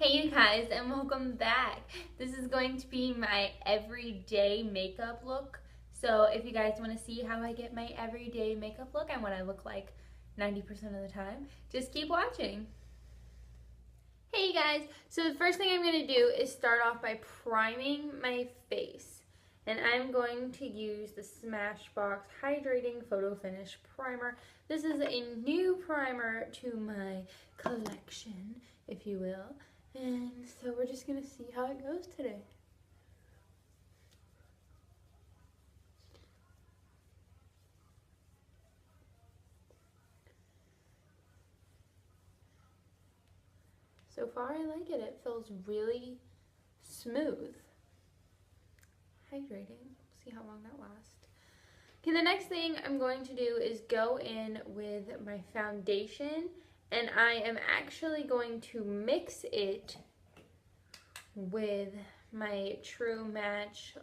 Hey you guys, and welcome back. This is going to be my everyday makeup look. So if you guys want to see how I get my everyday makeup look and what I look like 90% of the time, just keep watching. Hey you guys, so the first thing I'm going to do is start off by priming my face. And I'm going to use the Smashbox Hydrating Photo Finish Primer. This is a new primer to my collection, if you will. And so we're just gonna see how it goes today. So far I like it. It feels really smooth. Hydrating. See how long that lasts. Okay, the next thing I'm going to do is go in with my foundation, and I am actually going to mix it with my True Match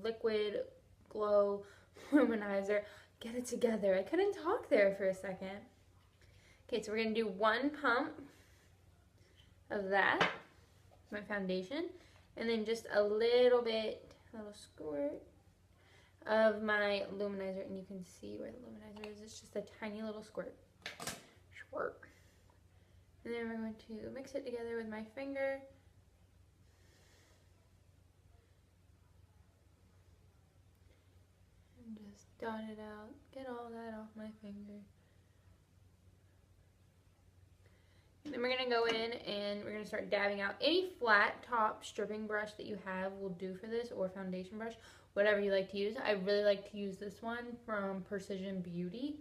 Liquid Glow Luminizer. Get it together. I couldn't talk there for a second. Okay, so we're going to do one pump of that, my foundation, and then just a little bit, a little squirt of my luminizer, and you can see where the luminizer is. It's just a tiny little squirt. Squirt. And then we're going to mix it together with my finger. And just dot it out. Get all that off my finger. Then we're going to go in and we're going to start dabbing out. Any flat top stripping brush that you have will do for this, or foundation brush, whatever you like to use. I really like to use this one from Precision Beauty.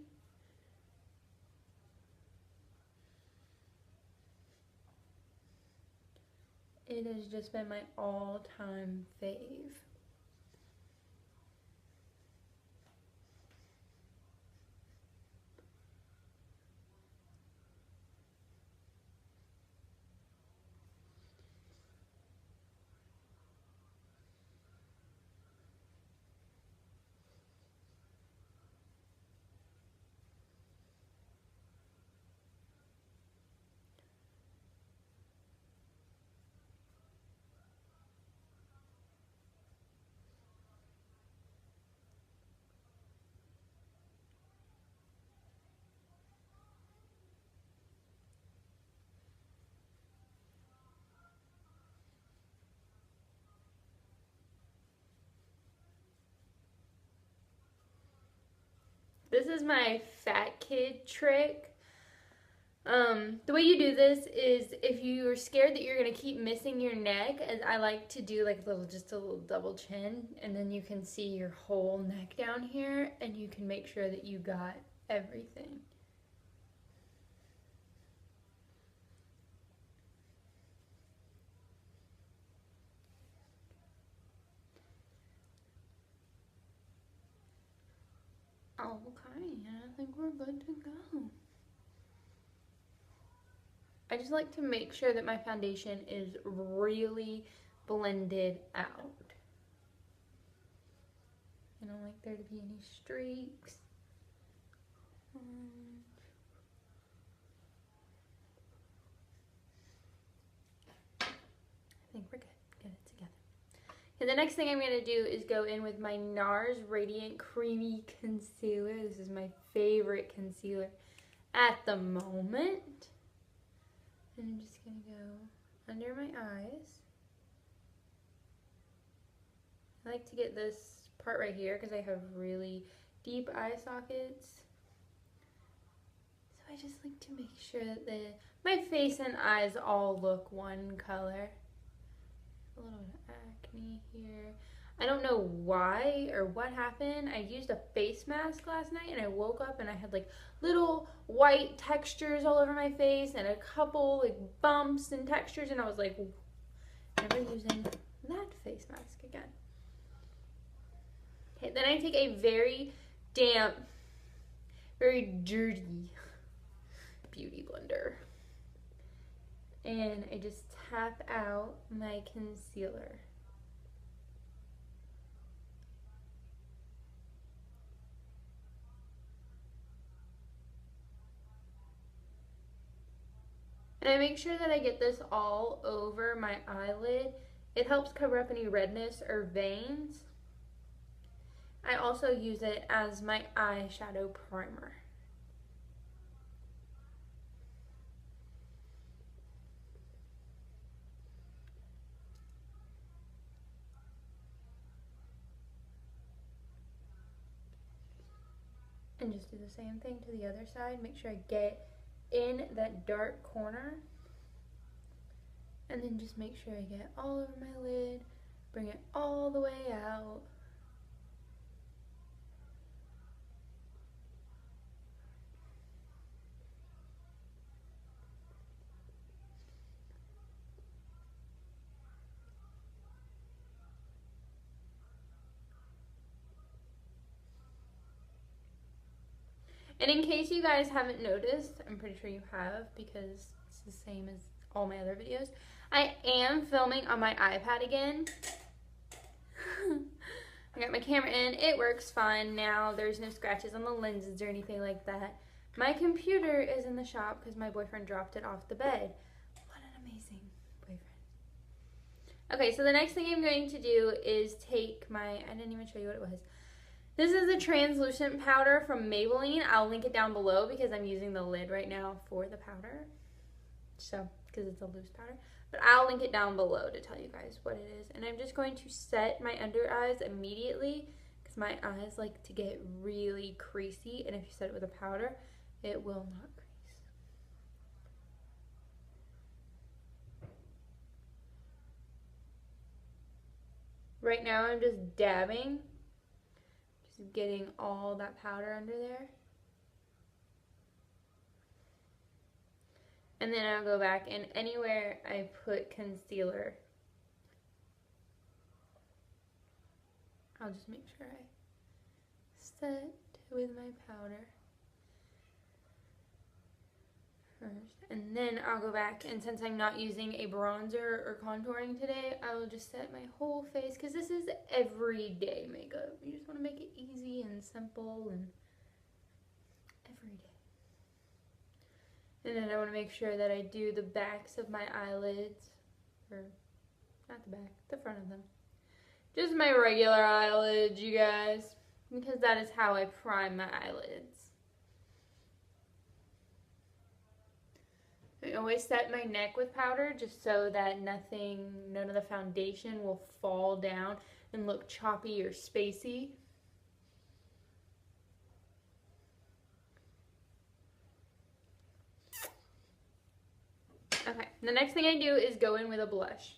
It has just been my all-time fave. This is my fat kid trick. The way you do this is, if you're scared that you're gonna keep missing your neck, as I like to do like just a little double chin, and then you can see your whole neck down here, and you can make sure that you got everything. Okay, I think we're good to go. I just like to make sure that my foundation is really blended out. I don't like there to be any streaks. I think we're good. Get it together. And the next thing I'm going to do is go in with my NARS Radiant Creamy Concealer. This is my favorite concealer at the moment. And I'm just going to go under my eyes. I like to get this part right here because I have really deep eye sockets. So I just like to make sure that my face and eyes all look one color. A little bit of acne here. I don't know why or what happened. I used a face mask last night and I woke up and I had like little white textures all over my face and a couple like bumps and textures, and I was like, never using that face mask again. Okay, then I take a very damp, very dirty beauty blender and I just tap out my concealer. And I make sure that I get this all over my eyelid. It helps cover up any redness or veins. I also use it as my eyeshadow primer. And just do the same thing to the other side. Make sure I get in that dark corner. And then just make sure I get all over my lid. Bring it all the way out. And in case you guys haven't noticed, I'm pretty sure you have because it's the same as all my other videos, I am filming on my iPad again. I got my camera in, it works fine now. There's no scratches on the lenses or anything like that. My computer is in the shop because my boyfriend dropped it off the bed. What an amazing boyfriend. Okay, so the next thing I'm going to do is take my, I didn't even show you what it was. This is a translucent powder from Maybelline. I'll link it down below because I'm using the lid right now for the powder. So, because it's a loose powder. But I'll link it down below to tell you guys what it is. And I'm just going to set my under eyes immediately because my eyes like to get really creasy. And if you set it with a powder, it will not crease. Right now I'm just dabbing. Getting all that powder under there. And then I'll go back and anywhere I put concealer, I'll just make sure I set with my powder first. And then I'll go back, and since I'm not using a bronzer or contouring today, I will just set my whole face because this is everyday makeup. You just want to make it easy and simple and everyday. And then I want to make sure that I do the backs of my eyelids, or not the back, the front of them. Just my regular eyelids, you guys, because that is how I prime my eyelids. I always set my neck with powder just so that none of the foundation will fall down and look choppy or spacey. Okay, the next thing I do is go in with a blush.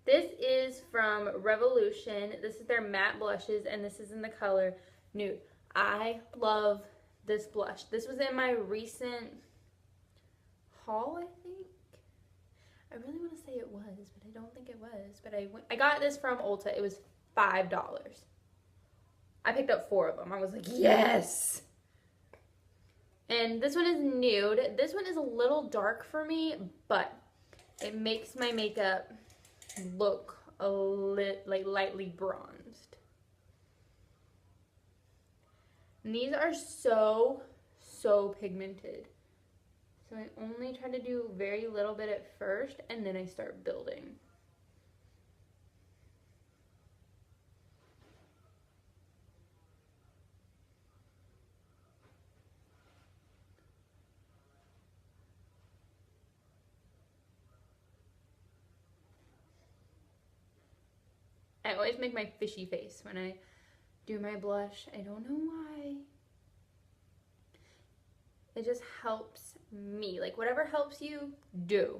This is from Revolution. This is their matte blushes, and this is in the color Nude. I love this blush. This was in my recent haul, I think. I really want to say it was, but I don't think it was. But I got this from Ulta. It was $5. I picked up 4 of them. I was like, yes! And this one is Nude. This one is a little dark for me, but it makes my makeup look like lightly bronzed. And these are so pigmented. So I only try to do very little bit at first, and then I start building. I always make my fishy face when I do my blush. I don't know why. It just helps me. Like, whatever helps you, do.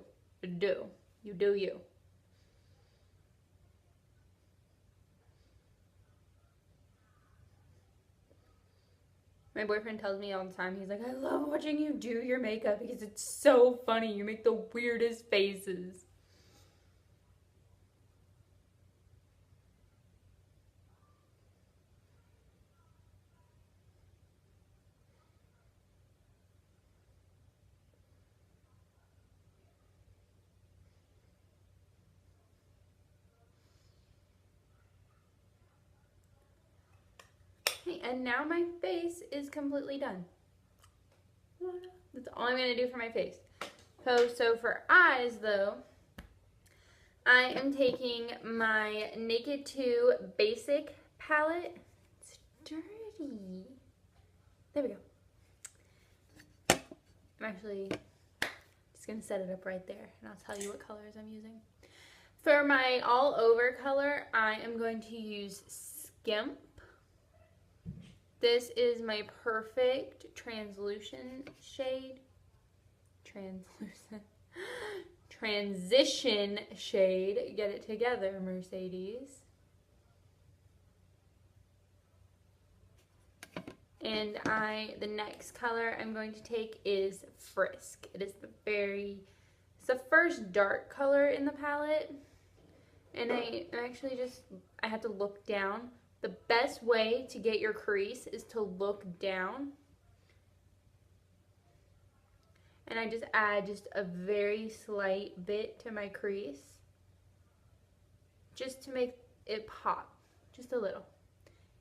Do. You do you. My boyfriend tells me all the time, he's like, I love watching you do your makeup because it's so funny. You make the weirdest faces. And now my face is completely done. That's all I'm going to do for my face. So for eyes though, I am taking my Naked 2 Basic palette. It's dirty. There we go. I'm actually just going to set it up right there, and I'll tell you what colors I'm using. For my all over color, I am going to use Skimp. This is my perfect translucent shade. Transition shade. Get it together, Mercedes. And the next color I'm going to take is Frisk. It is it's the first dark color in the palette. And I had to look down. The best way to get your crease is to look down. And I just add just a very slight bit to my crease. Just to make it pop. Just a little.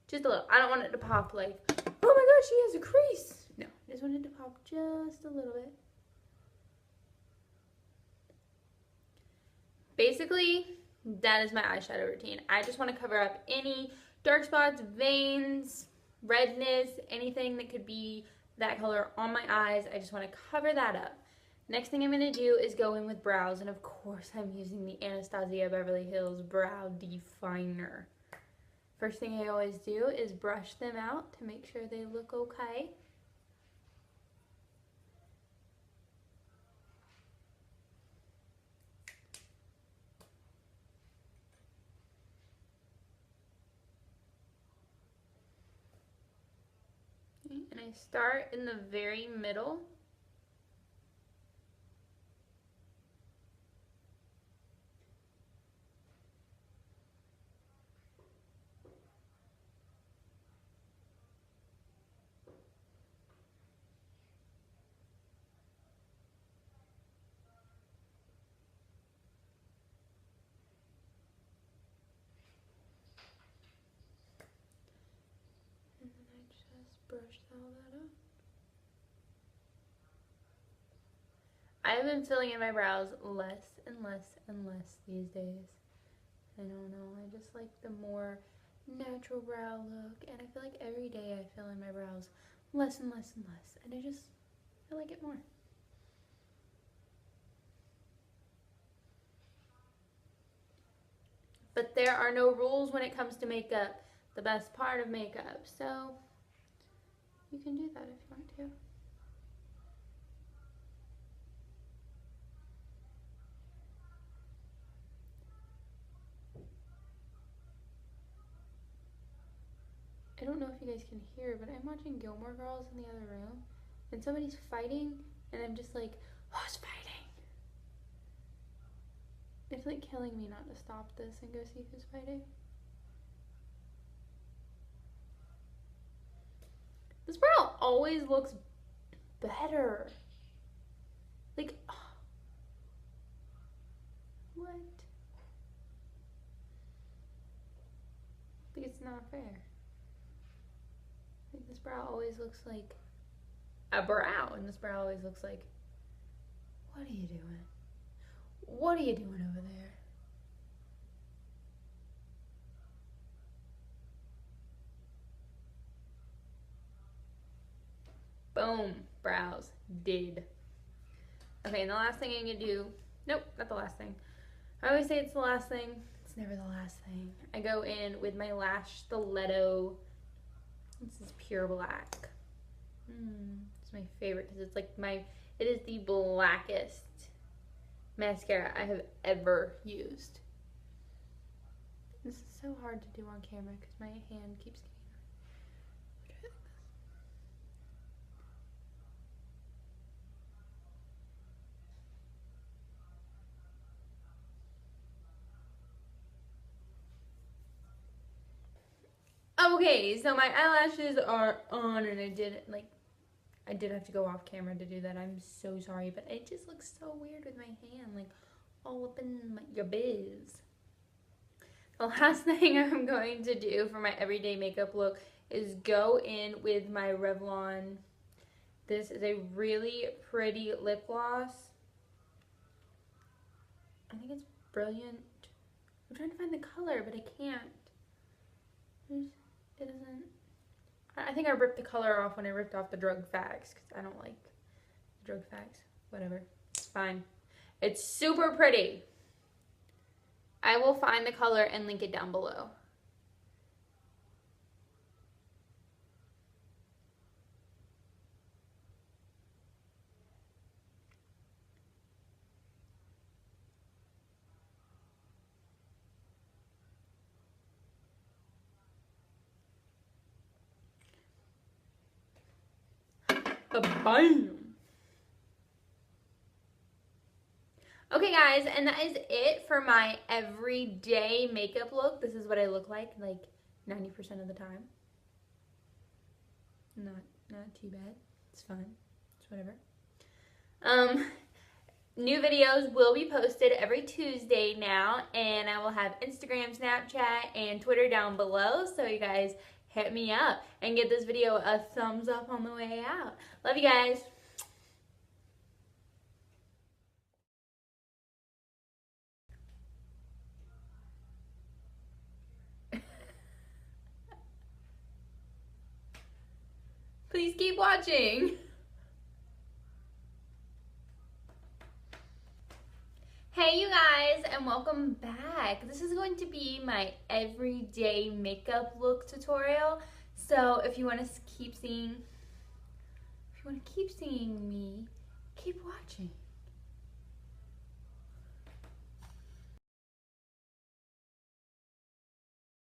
Just a little. I don't want it to pop like, oh my gosh, she has a crease. No, I just want it to pop just a little bit. Basically, that is my eyeshadow routine. I just want to cover up any dark spots, veins, redness, anything that could be that color on my eyes. I just want to cover that up. Next thing I'm going to do is go in with brows, and of course I'm using the Anastasia Beverly Hills Brow Definer. First thing I always do is brush them out to make sure they look okay. And I start in the very middle. And then I just brush all that up. I have been filling in my brows less and less and less these days. I don't know, I just like the more natural brow look, and I feel like every day I fill in my brows less and less and less, and I like it more. But there are no rules when it comes to makeup. The best part of makeup, so you can do that if you want to. I don't know if you guys can hear, but I'm watching Gilmore Girls in the other room, and somebody's fighting, and I'm just like, who's fighting? It's like killing me not to stop this and go see who's fighting. This brow always looks better. Like, what? Like, it's not fair. Like, this brow always looks like a brow, and this brow always looks like, what are you doing? What are you doing over there? Boom, brows did. Okay, and the last thing I'm gonna do, nope, not the last thing. I always say it's the last thing. It's never the last thing. I go in with my Lash Stiletto. This is pure black. It's my favorite because it's like it is the blackest mascara I have ever used. This is so hard to do on camera because my hand keeps getting Okay, so my eyelashes are on, and I did have to go off camera to do that. I'm so sorry, but it just looks so weird with my hand, like all up in your biz. The last thing I'm going to do for my everyday makeup look is go in with my Revlon. This is a really pretty lip gloss. I think it's Brilliant. I'm trying to find the color, but I can't. It doesn't. I think I ripped the color off when I ripped off the Drug Facts because I don't like the Drug Facts. Whatever. It's fine. It's super pretty. I will find the color and link it down below. Bam! Okay guys, and that is it for my everyday makeup look. This is what I look like 90% of the time. Not too bad. It's fine. It's whatever. New videos will be posted every Tuesday now, and I will have Instagram, Snapchat, and Twitter down below, so you guys hit me up and give this video a thumbs up on the way out. Love you guys. Please keep watching. Hey you guys, and welcome back. This is going to be my everyday makeup look tutorial. So if you want to keep seeing me, keep watching.